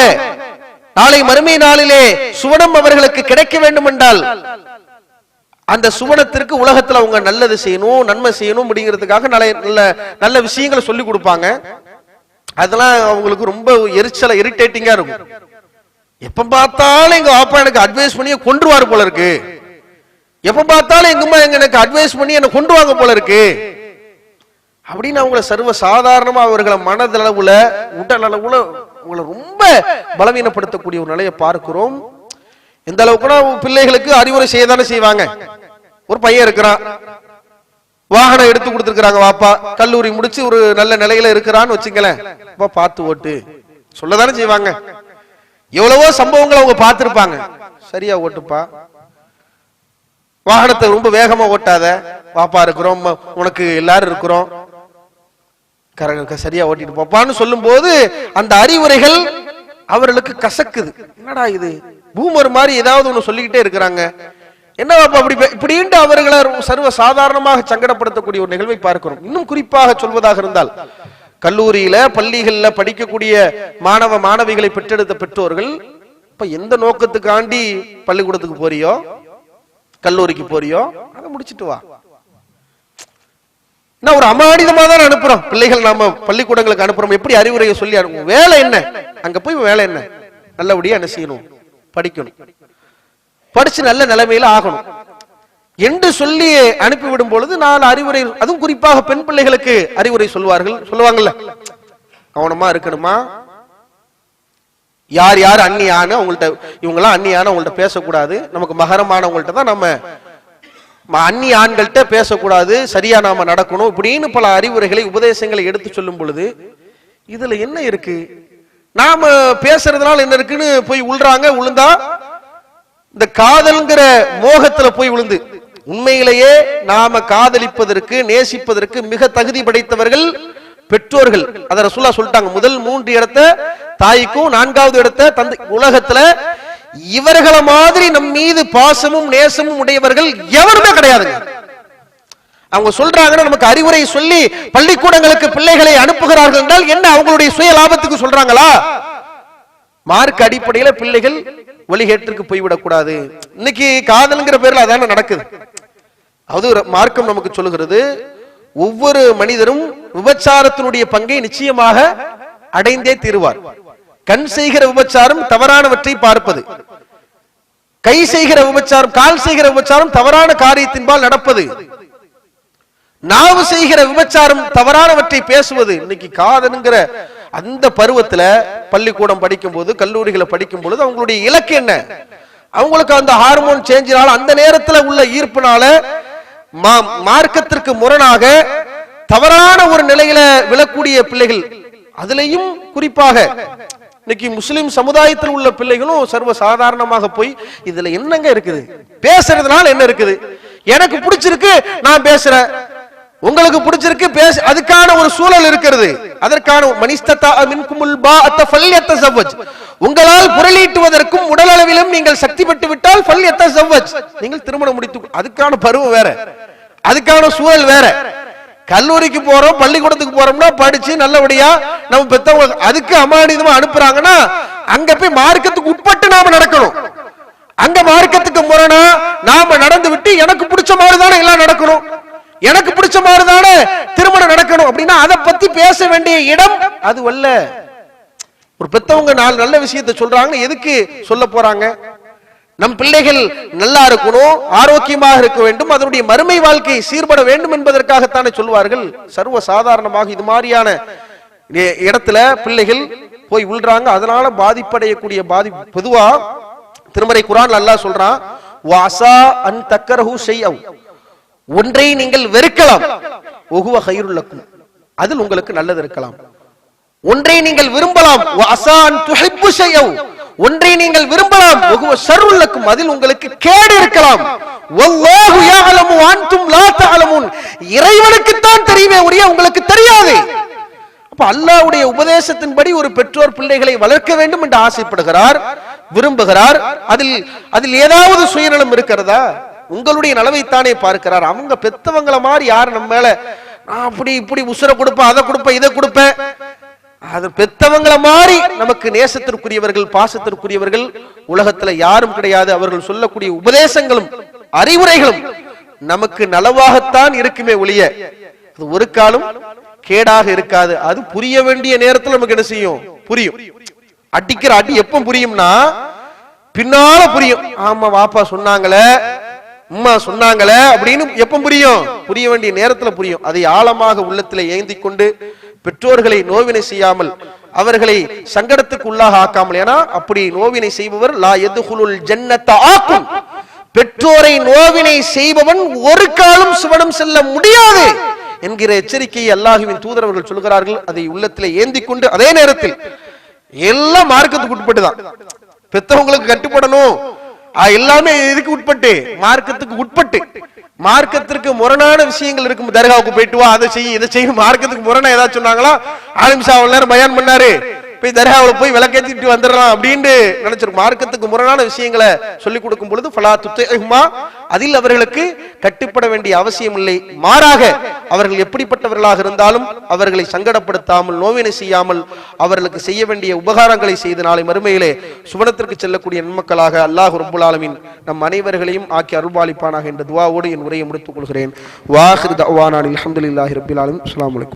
நாளை மறுமை நாளிலே சுவனம் அவர்களுக்கு கிடைக்க வேண்டும் என்றால் அந்த சுவனத்திற்கு உலகத்துல அவங்க நல்லது செய்யணும், நன்மை செய்யணும் அப்படிங்கிறதுக்காக நல்ல நல்ல விஷயங்களை சொல்லி கொடுப்பாங்க. அதெல்லாம் அவங்களுக்கு ரொம்ப எரிச்சல இரிட்டேட்டிங்கா இருக்கும். எப்ப பார்த்தாலும் எங்க அப்பா எனக்கு அட்வைஸ் பண்ணி கொன்றுவாரு போல இருக்கு, எப்ப பார்த்தாலும் எங்க அம்மா எனக்கு அட்வைஸ் பண்ணி என்ன கொன்றுவாங்க போல இருக்கு அப்படின்னு அவங்கள சர்வ சாதாரணமா அவர்களை மனதளவுல உடல் அளவுல அவங்களை ரொம்ப பலவீனப்படுத்தக்கூடிய ஒரு நிலையை பார்க்கிறோம். எந்த அளவுக்குன்னா பிள்ளைகளுக்கு அறிவுரை செய்யதானே செய்வாங்க. ஒரு பையன் இருக்கிறான், வாகனம் எடுத்து கொடுத்துருக்காங்க வாப்பா, கல்லூரி முடிச்சு ஒரு நல்ல நிலையில இருக்கிறான்னு வச்சுங்களேன், பார்த்து ஓட்டு சொல்லதானே செய்வாங்க. எவ்வளவோ சம்பவங்கள் அவங்க பார்த்திருப்பாங்க. சரியா ஓட்டுப்பா, வாகனத்தை ரொம்ப வேகமா ஓட்டாத, வாப்பா இருக்கிறோம், உனக்கு எல்லாரும் இருக்கிறோம், சரியா ஓட்டிட்டு போப்பான்னு சொல்லும் போது அந்த அறிவுரைகள் அவர்களுக்கு கசக்குது. என்னடா இது பூமர் மாதிரி ஏதாவது ஒண்ணு சொல்லிக்கிட்டே இருக்கிறாங்க, என்ன வாப்பா அப்படி இப்படின்ட்டு அவர்களை சர்வ சாதாரணமாக சங்கடப்படுத்தக்கூடிய ஒரு நிகழ்வை பார்க்கிறோம். இன்னும் குறிப்பாக சொல்வதாக இருந்தால், கல்லூரியில பள்ளிகள்ல படிக்கக்கூடிய மாணவ மாணவிகளை பெற்றெடுத்த பெற்றோர்கள் இப்ப எந்த நோக்கத்துக்காண்டி பள்ளிக்கூடத்துக்கு போறியோ கல்லூரிக்கு போறியோ அதை முடிச்சுட்டு வா. ஒரு அமானிதமா தான் அனுப்புறோம் பிள்ளைகள், நாம பள்ளிக்கூடங்களுக்கு அனுப்புறோம். எப்படி அறிவுரையை சொல்லி அனுப்புவோம்? வேலை என்ன, அங்க போய் வேலை என்ன, நல்லபடியா என்ன செய்யணும், படிக்கணும், படிச்சு நல்ல நிலைமையில ஆகணும் என்று சொல்லி அனுப்பிவிடும் பொழுது நாலு அறிவுரை, அதுவும் குறிப்பாக பெண் பிள்ளைகளுக்கு அறிவுரை சொல்லுவாங்கல்ல, கவனமா இருக்கணுமா, யார் யார் அந்நியான அவங்கள்ட்ட, இவங்கெல்லாம் அந்நியான அவங்கள்ட்ட பேசக்கூடாது, நமக்கு மகரமானவங்கள்ட்ட தான் நம்ம அந்நிய ஆண்கள்ட்ட பேசக்கூடாது, சரியா நாம நடக்கணும், இப்படின்னு பல அறிவுரைகளை உபதேசங்களை எடுத்து சொல்லும் பொழுது இதுல என்ன இருக்கு, நாம பேசுறதுனால என்ன இருக்குன்னு போய் உள்றாங்க. உளுந்தா இந்த காதல்ங்கிற மோகத்துல போய் விழுந்து, உண்மையிலேயே நாம காதலிப்பதற்கு நேசிப்பதற்கு மிக தகுதி படைத்தவர்கள் பெற்றோர்கள். அத ரசூலுல்லாஹ் சொல்லிட்டாங்க, முதல் 3 இடத்தை தாய்க்கும் 4வது இடத்தை தந்தை. உலகத்துல இவர்களை மாதிரி நம் மீது பாசமும் நேசமும் உடையவர்கள் எவருமே கிடையாதுங்க. அவங்க சொல்றாங்கன்னா நமக்கு அறிவுரை சொல்லி பள்ளிக்கூடங்களுக்கு பிள்ளைகளை அனுப்புகிறார்கள் என்றால் என்ன, அவங்களுடைய சுய லாபத்துக்கு சொல்றாங்களா? மார்க் அடிப்படையில பிள்ளைகள் வழிகேட்டிற்கு போய்விடக் கூடாது. இன்னைக்கு காதல்ங்கிற பேர்ல அதான நடக்குது. அது மார்க்கம் நமக்கு சொல்லுகிறது, ஒவ்வொரு மனிதரும் விபச்சாரத்தினுடைய பங்கை நிச்சயமாக அடைந்தே தீருவார். கண் செய்கிற விபச்சாரம் தவறானவற்றை பார்ப்பது, கை செய்கிற விபச்சாரம், கால் செய்கிற விபச்சாரம் தவறான காரியத்தின்பால் நடப்பது, நாவு செய்கிற விபச்சாரம் தவறானவற்றை பேசுவது. இன்னைக்கு காதல்ங்கிற அந்த பருவத்துல பள்ளிக்கூடம் படிக்கும் போது கல்லூரிகளை படிக்கும் பொழுது அவங்களுடைய இலக்கு என்ன, அவங்களுக்கு அந்த ஹார்மோன் சேஞ்சினால அந்த நேரத்துல உள்ள ஈர்ப்பினால மார்க்கத்திற்கு முரணாக தவறான ஒரு நிலையில விழக்கூடிய பிள்ளைகள். அதுலயும் குறிப்பாக இன்னைக்கு முஸ்லிம் சமுதாயத்தில் உள்ள பிள்ளைகளும் சர்வ சாதாரணமாக போய் இதுல என்னங்க இருக்குது, பேசுறதுனால என்ன இருக்குது, எனக்கு பிடிச்சிருக்கு நான் பேசுறேன், உங்களுக்கு பிடிச்சிருக்கு பேச, அதுக்கான ஒரு சூழல் இருக்கிறது. அதற்கான உங்களால் புரளீட்டுவதற்கும் உடல் அளவிலும் நீங்கள் சக்தி பெற்று விட்டால் நீங்கள் திருமணம் முடித்து, அதுக்கான பருவம் வேற, அதுக்கான சூழல் வேற. கல்லூரிக்கு போறோம், பள்ளிக்கூடத்துக்கு போறோம்னா படிச்சு நல்லபடியா நம்ம பெத்தவங்க அதுக்கு அமானிதமா அனுப்புறாங்கன்னா அங்க போய் மார்க்கத்துக்கு உட்பட்டு நாம நடக்கணும். அங்க மார்க்கத்துக்கு முரணா நாம நடந்து விட்டு எனக்கு பிடிச்ச மாதிரி தானே எல்லாம் நடக்கணும், எனக்கு பிடிச்ச மாதிரி தானே திருமணம் நடக்கணும் அப்படின்னா அதை பத்தி பேச வேண்டிய இடம் அது அல்ல. ஒரு பெத்தவங்க நல்ல விஷயத்தை சொல்றாங்க, எதுக்கு சொல்ல போறாங்க? நம் பிள்ளைகள் நல்லா இருக்கணும், ஆரோக்கியமாக இருக்க வேண்டும், அதனுடைய மறுமை வாழ்க்கை சீர்பட வேண்டும் என்பதற்காகத்தானே சொல்வார்கள். சர்வ சாதாரணமாக இது மாதிரியான இடத்துல பிள்ளைகள் போய் விழுறாங்க. அதனால பாதிப்படையக்கூடிய பாதிப்பு பொதுவா திருமறை குர்ஆன்ல அல்லாஹ் சொல்றான், வாசா அன் தக்கரஹு ஷைஅவ், ஒன்றை நீங்கள் வெறுக்கலாம், வஹுவ கைருல் லக்கும், அதில் உங்களுக்கு நல்லது இருக்கலாம். ஒன்றை நீங்கள் விரும்பலாம், வாசா அன் துஹிப்பு ஷைஅவ், ஒன்றை நீங்கள் விரும்பலாம், வஹுவ ஷர்ருல் லக்கும், அதில் உங்களுக்கு கேடு இருக்கலாம். வல்லாஹு யஅலமு அன்தும் லா தஅலமுன், இறைவனுக்கு தான் தெரியுமே ஒழிய உங்களுக்கு தெரியாது. அப்ப அல்லாஹ்வுடைய உபதேசத்தின்படி ஒரு பெற்றோர் பிள்ளைகளை வளர்க்க வேண்டும் என்று ஆசைப்படுகிறார், விரும்புகிறார். அதில் ஏதாவது சுயநலம் இருக்கிறதா? உங்களுடைய நலவைத்தானே பார்க்கிறார். அவங்க பெத்தவங்களை மாதிரி யார் நம்ம மேல அப்படி இப்படி உசுர கொடுப்பேன், அதை கொடுப்பேன், இதை கொடுப்பேன், அது பெத்தவங்களை மாதிரி நமக்கு நேசத்திற்குரியவர்கள் பாசத்திற்குரியவர்கள் உலகத்துல யாரும் கிடையாது. அவர்கள் சொல்லக்கூடிய உபதேசங்களும் அறிவுரைகளும் நமக்கு நலவாகத்தான் இருக்குமே ஒழிய அது ஒரு காலம் கேடாக இருக்காது. அது புரிய வேண்டிய நேரத்தில் நமக்கு என்ன செய்யும்? புரியும். அடிக்கிற அடி எப்ப புரியும்னா பின்னால புரியும். ஆமா வாப்பா சொன்னாங்களே, அம்மா சொன்னாங்களே அப்படின்னு எப்ப புரியும்? புரிய வேண்டிய நேரத்துல புரியும். அதை ஆழமாக உள்ளத்துல ஏந்தி கொண்டு பெற்றோர்களை நோவினை செய்யாமல், அவர்களை சங்கடத்துக்கு உள்ளாக ஆக்காமல். ஏன்னா அப்படி நோவினை செய்பவர் லா யதுகுலுல் ஜன்னத ஆக்கும், பெற்றோரை நோவினை செய்பவன் ஒரு காலம் சுவனம் செல்ல முடியாது என்கிற எச்சரிக்கையை அல்லாஹ்வின் தூதர் அவர்கள் சொல்கிறார்கள். அதை உள்ளத்திலே ஏந்தி கொண்டு அதே நேரத்தில் எல்லாம் மார்க்கத்துக்கு உட்பட்டுதான். பெத்தவங்களுக்கு கட்டுப்படணும், எல்லாமே இதுக்கு உட்பட்டு, மார்க்கத்துக்கு உட்பட்டு. மார்க்கத்திற்கு முரணான விஷயங்கள் இருக்கும். தர்காவுக்கு போயிட்டு வா, அதை செய்ய இதை செய்ய, மார்க்கத்துக்கு முரணா ஏதாவது சொன்னாங்களா? ஆலிம் ஷா நேரம் பயான் பண்ணாரு, போய் தர்காவில் போய் விளக்கேற்றிட்டு வந்துடலாம் அப்படின்னு நினைச்சிருக்கும். மார்க்கத்துக்கு முரணான விஷயங்களை சொல்லிக் கொடுக்கும் பொழுது ஃபலா துத்திஹுமா, அதில் அவர்களுக்கு கட்டுப்பட வேண்டிய அவசியம் இல்லை. மாறாக அவர்கள் எப்படிப்பட்டவர்களாக இருந்தாலும் அவர்களை சங்கடப்படுத்தாமல், நோவினை செய்யாமல், அவர்களுக்கு செய்ய வேண்டிய உபகாரங்களை செய்து நாளை மறுமையிலே சுவனத்திற்கு செல்லக்கூடிய நன்மக்களாக அல்லாஹ் ரப்புல் ஆலமீன் நம் அனைவர்களையும் ஆக்கி அருள்பாலிப்பானாக என்ற துஆவோடு என் உரையை முடித்துக் கொள்கிறேன். வாஹிர் தஅவானா அல்ஹம்துலில்லாஹி ரப்பில் ஆலமீன். அஸ்ஸலாமு அலைக்கும்.